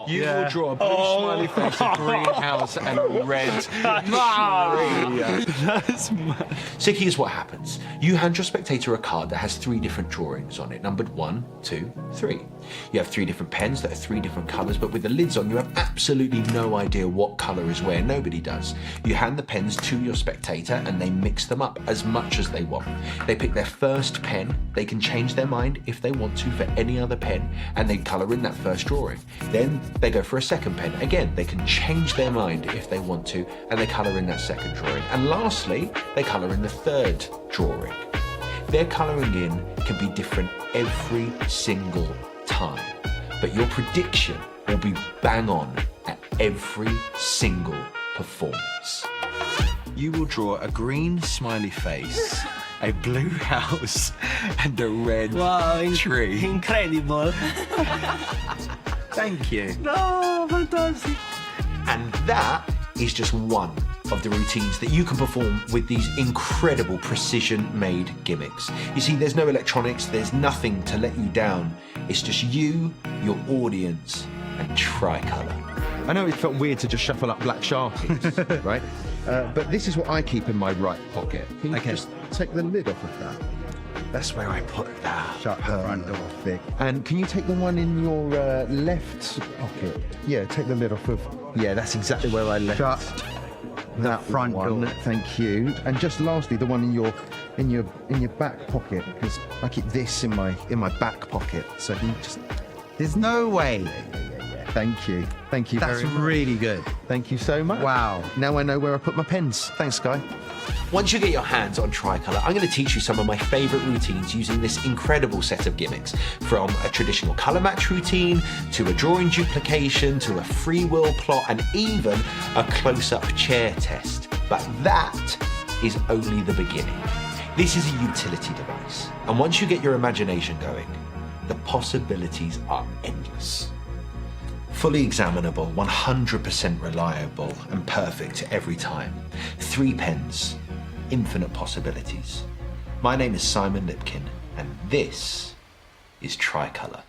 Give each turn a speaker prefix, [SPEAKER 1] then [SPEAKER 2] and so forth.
[SPEAKER 1] You will draw a blue smiley face, a green house, and a red tree. So here's what happens. You hand your spectator a card that has 3 different drawings on it, numbered 1, 2, 3. You have 3 different pens that are 3 different colours, but with the lids on, you have absolutely no idea what colour is where. Nobody does. You hand the pens to your spectator, and they mix them up as much as they want. They pick their first pen. They can change their mind if they want to for any other pen, and they colour in that first drawing. Then they go for a second pen. Again, they can change their mind if they want to, and they colour in that second drawing. And lastly, they colour in the third drawing. Their colouring in can be different every single time, but your prediction will be bang on at every single performance. You will draw a green smiley face, a blue house, and a red tree.
[SPEAKER 2] Incredible.
[SPEAKER 1] Thank you.
[SPEAKER 2] No, fantastic.
[SPEAKER 1] And that is just one of the routines that you can perform with these incredible precision-made gimmicks. You see, there's no electronics, there's nothing to let you down. It's just you, your audience, and Tricolour. I know it felt weird to just shuffle up black Sharpies, right? But this is what I keep in my right pocket. Can you just take the lid off of that? That's where I put that.
[SPEAKER 3] Shut the front door, Vic.
[SPEAKER 1] And can you take the one in your left pocket? Yeah, take the lid off of. Yeah, that's exactly where I left.
[SPEAKER 3] Shut that front door.
[SPEAKER 1] Thank you. And just lastly, the one in your back pocket, because I keep this in my back pocket. So can you just.
[SPEAKER 3] There's no way.
[SPEAKER 1] Thank you. Thank you
[SPEAKER 3] That's
[SPEAKER 1] very much.
[SPEAKER 3] really good.
[SPEAKER 1] Thank you so much.
[SPEAKER 3] Wow.
[SPEAKER 1] Now I know where I put my pens. Thanks, Guy. Once you get your hands on Tricolour, I'm going to teach you some of my favourite routines using this incredible set of gimmicks. From a traditional colour match routine, to a drawing duplication, to a free will plot, and even a close-up chair test. But that is only the beginning. This is a utility device. And once you get your imagination going, the possibilities are endless. Fully examinable, 100% reliable, and perfect every time. 3 pens, infinite possibilities. My name is Simon Lipkin, and this is Tricolour.